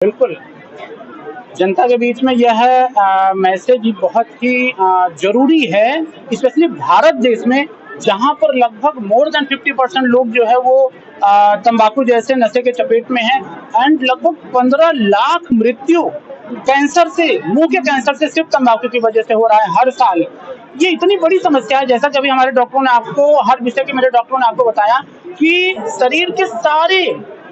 बिल्कुल, जनता के बीच में यह मैसेज बहुत ही ज़रूरी है, स्पेशली भारत देश में, जहाँ पर लगभग मोर देन 50% लोग जो है वो तंबाकू जैसे नशे के चपेट में हैं एंड लगभग 15 लाख मृत्यु कैंसर से, मुँह के कैंसर से सिर्फ तंबाकू की वजह से हो रहा है हर साल। ये इतनी बड़ी समस्या है, जैसा कि अभी हमारे डॉक्टरों ने आपको, हर विषय के मेरे डॉक्टरों ने आपको बताया कि शरीर के सारे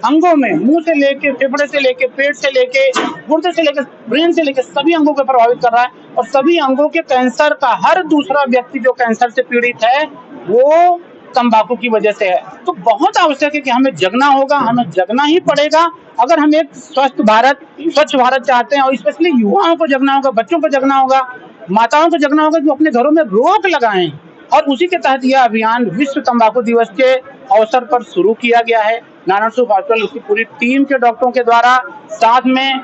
अंगों में, मुंह से लेके, फेफड़े से लेके, पेट से लेके, गुर्दे से लेके, ब्रेन से लेके सभी अंगों को प्रभावित कर रहा है और सभी अंगों के कैंसर का हर दूसरा व्यक्ति जो कैंसर से पीड़ित है वो तंबाकू की वजह से है। तो बहुत आवश्यक है कि हमें जगना होगा, हमें जगना ही पड़ेगा अगर हम एक स्वस्थ भारत, स्वच्छ भारत चाहते हैं और स्पेशली युवाओं को जगना होगा, बच्चों को जगना होगा, माताओं को जगना होगा, जो अपने घरों में रोक लगाएं। और उसी के तहत यह अभियान विश्व तंबाकू दिवस के अवसर पर शुरू किया गया है। नारायण हॉस्पिटल उसकी पूरी टीम के डॉक्टरों के द्वारा, साथ में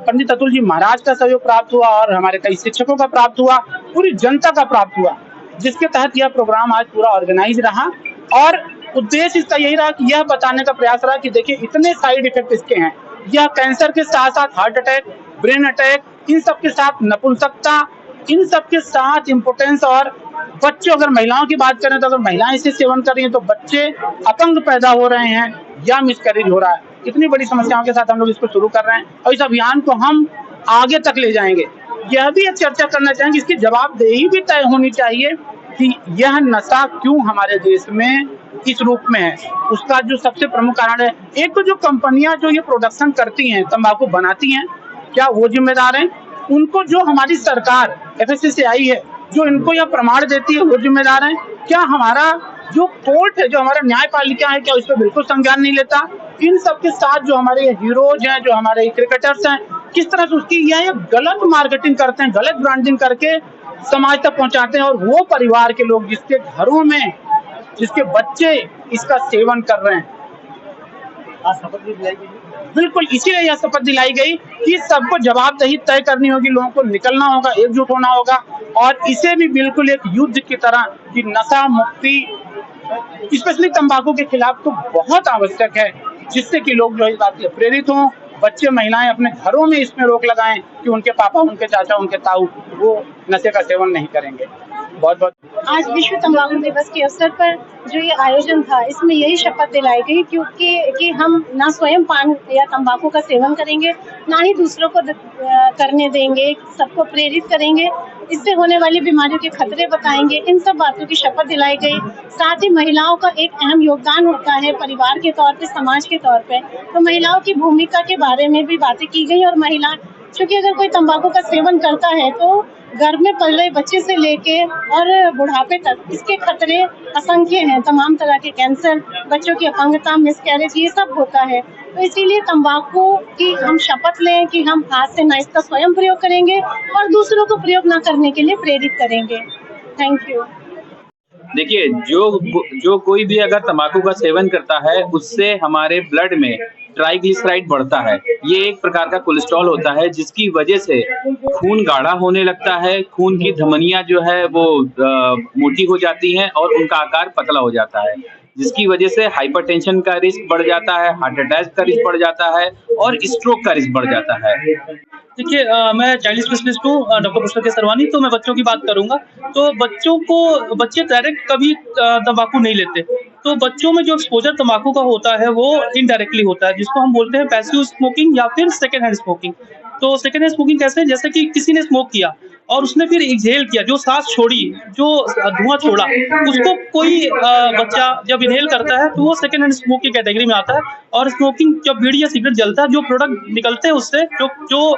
पंडित अतुल जी महाराज का सहयोग प्राप्त हुआ और हमारे कई शिक्षकों का प्राप्त हुआ, पूरी जनता का प्राप्त हुआ, जिसके तहत यह प्रोग्राम आज पूरा ऑर्गेनाइज रहा। और उद्देश्य इसका यही रहा कि यह बताने का प्रयास रहा कि देखिए इतने साइड इफेक्ट इसके हैं। यह कैंसर के साथ साथ हार्ट अटैक, ब्रेन अटैक, इन सब के साथ नपुंसकता, इन सब के साथ इम्पोर्टेंस, और बच्चों, अगर महिलाओं की बात करें तो अगर महिलाएं इसे सेवन कर रही हैं तो बच्चे अपंग पैदा हो रहे हैं या मिसकैरेज हो रहा है। इतनी बड़ी समस्याओं के साथ हम लोग इसको शुरू कर रहे हैं और इस अभियान को हम आगे तक ले जाएंगे। यह भी एक चर्चा करना चाहेंगे, इसकी जवाबदेही भी तय होनी चाहिए कि यह नशा क्यों हमारे देश में इस रूप में है। उसका जो सबसे प्रमुख कारण है, एक तो जो कंपनियां जो ये प्रोडक्शन करती हैं, तंबाकू बनाती हैं, क्या वो जिम्मेदार हैं? उनको जो हमारी सरकार FSSAI है, जो इनको यह प्रमाण देती है, वो जिम्मेदार है? क्या हमारा जो कोर्ट है, जो हमारा न्यायपालिका है, क्या इस पर बिल्कुल संज्ञान नहीं लेता? इन सब के साथ जो हमारे हीरोज हैं, जो हमारे क्रिकेटर्स हैं, किस तरह से उसकी यह गलत मार्केटिंग करते हैं, गलत ब्रांडिंग करके समाज तक पहुंचाते हैं और वो परिवार के लोग जिसके घरों में, जिसके बच्चे इसका सेवन कर रहे हैं। आज शपथ भी दिलाई गई, बिल्कुल इसीलिए यह शपथ दिलाई गई कि सबको जवाबदेही तय करनी होगी, लोगों को निकलना होगा, एकजुट होना होगा और इसे भी बिल्कुल एक युद्ध की तरह कि नशा मुक्ति स्पेशली तंबाकू के खिलाफ तो बहुत आवश्यक है, जिससे कि लोग जो इस बात से प्रेरित हों, बच्चे, महिलाएं अपने घरों में इसमें रोक लगाएं कि उनके पापा, उनके चाचा, उनके ताऊ वो नशे का सेवन नहीं करेंगे। बहुत बहुत आज विश्व तंबाकू दिवस के अवसर पर जो ये आयोजन था, इसमें यही शपथ दिलाई गई क्योंकि कि हम ना स्वयं पान या तंबाकू का सेवन करेंगे, ना ही दूसरों को करने देंगे, सबको प्रेरित करेंगे, इससे होने वाली बीमारियों के खतरे बताएंगे। इन सब बातों की शपथ दिलाई गई। साथ ही महिलाओं का एक अहम योगदान होता है परिवार के तौर पे, समाज के तौर पे, तो महिलाओं की भूमिका के बारे में भी बातें की गई। और महिला, क्योंकि अगर कोई तंबाकू का सेवन करता है तो घर में पल रहे बच्चे से लेके और बुढ़ापे तक इसके खतरे असंख्य हैं। तमाम तरह के कैंसर, बच्चों की अपंगता, मिसकैरेज, ये सब होता है। तो इसीलिए तंबाकू की हम शपथ लें कि हम आज से न इसका स्वयं प्रयोग करेंगे और दूसरों को प्रयोग न करने के लिए प्रेरित करेंगे। Thank you. देखिए, जो कोई भी अगर तंबाकू का सेवन करता है, उससे हमारे ब्लड में ट्राइग्लिसराइड बढ़ता है। ये एक प्रकार का कोलेस्ट्रॉल होता है, जिसकी वजह से खून गाढ़ा होने लगता है, खून की धमनियां जो है वो मोटी हो जाती हैं और उनका आकार पतला हो जाता है, जिसकी वजह से हाइपरटेंशन का रिस्क बढ़ जाता है, हार्ट अटैक का रिस्क बढ़ जाता है और स्ट्रोक का रिस्क बढ़ जाता है। देखिए, मैं चाइल्ड स्पेशलिस्ट हूँ, डॉक्टर पुष्कर के सरवानी। तो मैं बच्चों की बात करूंगा। तो बच्चे डायरेक्ट कभी तंबाकू नहीं लेते। तो बच्चों में जो एक्सपोजर तंबाकू का होता है वो इनडायरेक्टली होता है, जिसको हम बोलते हैं पैसिव स्मोकिंग या फिर सेकेंड हैंड स्मोकिंग। तो सेकेंड हैंड स्मोकिंग कैसे? जैसे कि किसी ने स्मोक किया और उसने फिर इनहेल किया, जो सांस छोड़ी, जो धुआं छोड़ा, उसको कोई बच्चा जब इनहेल करता है तो वो सेकेंड हैंड स्मोक की कैटेगरी में आता है। और स्मोकिंग, जब बीड़ी या सिगरेट जलता है, जो प्रोडक्ट निकलते हैं उससे, जो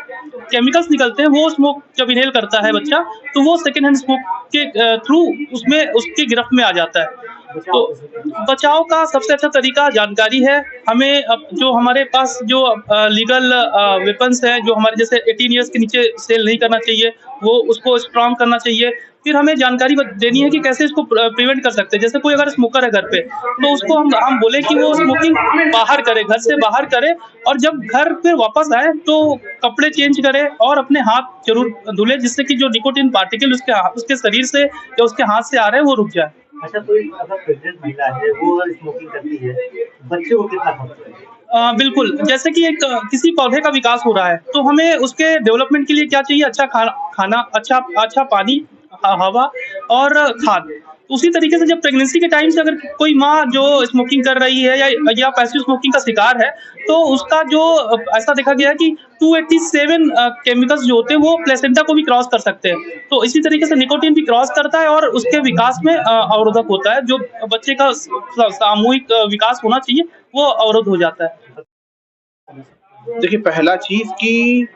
केमिकल्स निकलते हैं, वो स्मोक जब इनहेल करता है बच्चा, तो वो सेकेंड हैंड स्मोक के थ्रू उसमें उसकी गिरफ्त में आ जाता है। तो बचाव का सबसे अच्छा तरीका जानकारी है। हमें जो हमारे पास जो लीगल वेपन्स हैं, जो हमारे जैसे 18 इयर्स के नीचे सेल नहीं करना चाहिए, वो उसको स्ट्रॉन्ग करना चाहिए। फिर हमें जानकारी देनी है कि कैसे इसको प्रिवेंट कर सकते हैं। जैसे कोई अगर स्मोकर है घर पे, तो उसको हम बोले कि वो स्मोकिंग बाहर करे, घर से बाहर करे, और जब घर पे वापस आए तो कपड़े चेंज करे और अपने हाथ जरूर धुले, जिससे कि जो निकोटिन पार्टिकल उसके शरीर से या उसके हाथ से आ रहे हैं वो रुक जाए। अच्छा, कोई अगर प्रेग्नेंट महिला है, वो अगर स्मोकिंग करती है, बच्चे को कितना खतरा है? बिल्कुल, जैसे कि एक किसी पौधे का विकास हो रहा है, तो हमें उसके डेवलपमेंट के लिए क्या चाहिए? अच्छा खाना, अच्छा पानी, हवा और खाद। उसी तरीके से जब प्रेगनेंसी के टाइम से अगर कोई माँ जो स्मोकिंग कर रही है या पैसिव स्मोकिंग का शिकार है, तो उसका जो ऐसा देखा गया है कि 287 केमिकल्स जो होते हैं वो प्लेसेंटा को भी क्रॉस कर सकते हैं। तो इसी तरीके से निकोटीन भी क्रॉस करता है और उसके विकास में अवरोधक होता है, जो बच्चे का सामूहिक विकास होना चाहिए, वो अवरुद्ध हो जाता है। देखिए, पहला चीज कि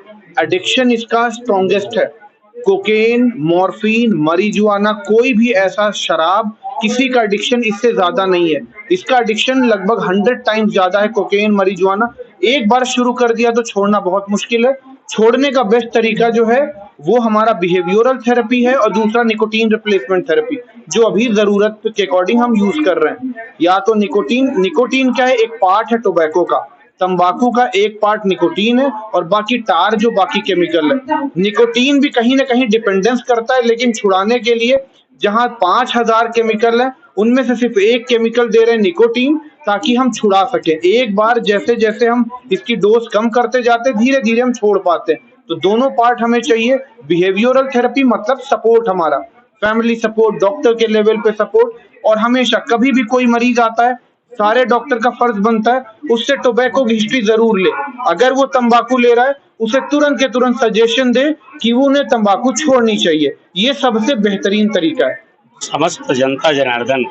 एडिक्शन इसका स्ट्रॉन्गेस्ट है। कोकेन, मॉर्फिन, मरीजुआना, कोई भी ऐसा शराब, किसी का एडिक्शन इससे ज्यादा नहीं है। इसका एडिक्शन लगभग 100 टाइम्स ज्यादा है कोकेन, मरीजुआना। एक बार शुरू कर दिया तो छोड़ना बहुत मुश्किल है। छोड़ने का बेस्ट तरीका जो है वो हमारा बिहेवियरल थेरेपी है और दूसरा निकोटीन रिप्लेसमेंट थेरेपी, जो अभी जरूरत के अकॉर्डिंग हम यूज कर रहे हैं। या तो निकोटीन क्या है? एक पार्ट है टोबैको का। तंबाकू का एक पार्ट निकोटीन है और बाकी टार जो बाकी केमिकल है। निकोटीन भी कहीं ना कहीं डिपेंडेंस करता है, लेकिन छुड़ाने के लिए जहां 5000 केमिकल है उनमें से सिर्फ एक केमिकल दे रहे हैं, निकोटीन, ताकि हम छुड़ा सके। एक बार जैसे जैसे हम इसकी डोज कम करते जाते धीरे धीरे हम छोड़ पाते हैं। तो दोनों पार्ट हमें चाहिए। बिहेवियरल थेरेपी मतलब सपोर्ट, हमारा फैमिली सपोर्ट, डॉक्टर के लेवल पे सपोर्ट। और हमेशा कभी भी कोई मरीज आता है, सारे डॉक्टर का फर्ज बनता है उससे टोबैको की हिस्ट्री जरूर ले। अगर वो तंबाकू ले रहा है उसे तुरंत के तुरंत सजेशन दे कि वो उन्हें तंबाकू छोड़नी चाहिए। ये सबसे बेहतरीन तरीका है। समस्त जनता जनार्दन,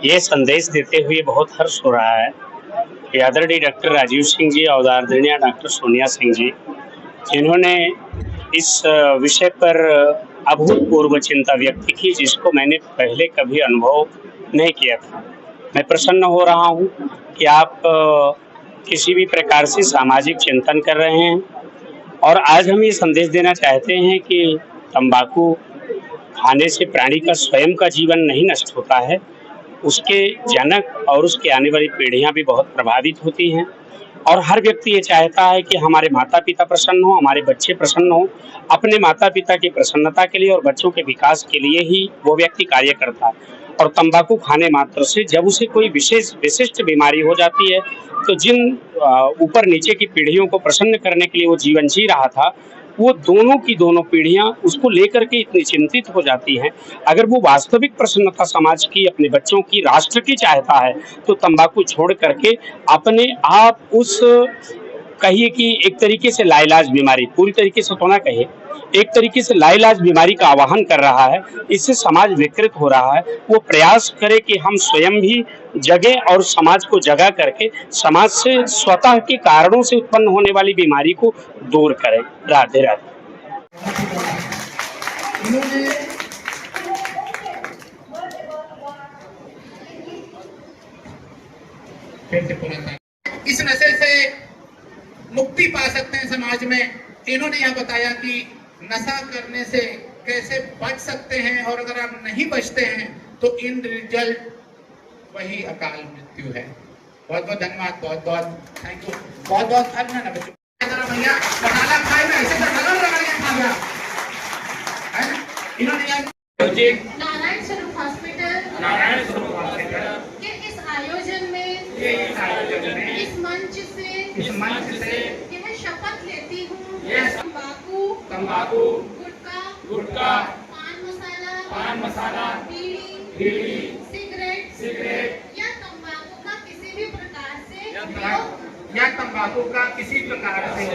ये संदेश देते हुए बहुत हर्ष हो रहा है कि आदरणीय डॉक्टर राजीव सिंह जी और आदरणीय डॉक्टर सोनिया सिंह जी, जिन्होंने इस विषय पर अभूतपूर्व चिंता व्यक्त की, जिसको मैंने पहले कभी अनुभव नहीं किया था। मैं प्रसन्न हो रहा हूँ कि आप किसी भी प्रकार से सामाजिक चिंतन कर रहे हैं और आज हम ये संदेश देना चाहते हैं कि तंबाकू खाने से प्राणी का स्वयं का जीवन नहीं नष्ट होता है, उसके जनक और उसके आने वाली पीढ़ियां भी बहुत प्रभावित होती हैं। और हर व्यक्ति ये चाहता है कि हमारे माता पिता प्रसन्न हो, हमारे बच्चे प्रसन्न हो। अपने माता पिता की प्रसन्नता के लिए और बच्चों के विकास के लिए ही वो व्यक्ति कार्य करता है। और तंबाकू खाने मात्र से जब उसे कोई विशिष्ट बीमारी हो जाती है, तो जिन ऊपर नीचे की पीढ़ियों को प्रसन्न करने के लिए वो जीवन जी रहा था, वो दोनों की दोनों पीढ़ियां उसको लेकर के इतनी चिंतित हो जाती हैं। अगर वो वास्तविक प्रसन्नता समाज की, अपने बच्चों की, राष्ट्र की चाहता है, तो तंबाकू छोड़ करके अपने आप उस, कहिए कि एक तरीके से लाइलाज बीमारी, पूरी तरीके से तो ना कहे, एक तरीके से लाइलाज बीमारी का आवाहन कर रहा है। इससे समाज विकृत हो रहा है। वो प्रयास करे कि हम स्वयं भी जगे और समाज को जगा करके समाज से स्वतः के कारणों से उत्पन्न होने वाली बीमारी को दूर करें। राधे राधे। इस नशे से मुक्ति पा सकते हैं समाज में। इन्होंने यह बताया कि नशा करने से कैसे बच सकते हैं और अगर आप नहीं बचते हैं तो इन रिजल्ट वही अकाल मृत्यु है। बहुत बहुत धन्यवाद, बहुत बहुत थैंक यू, बहुत बहुत धन्यवाद बच्चों। भैया बनाना खाए ना, ऐसे बनाना खा गया। इन्होंने नारायण स्वरूप हॉस्पिटल के इस आयोजन में इस मंच से यह शपथ लेती हूँ, तंबाकू, गुटखा, पान मसाला, बीड़ी, सिगरेट या तंबाकू का किसी भी प्रकार से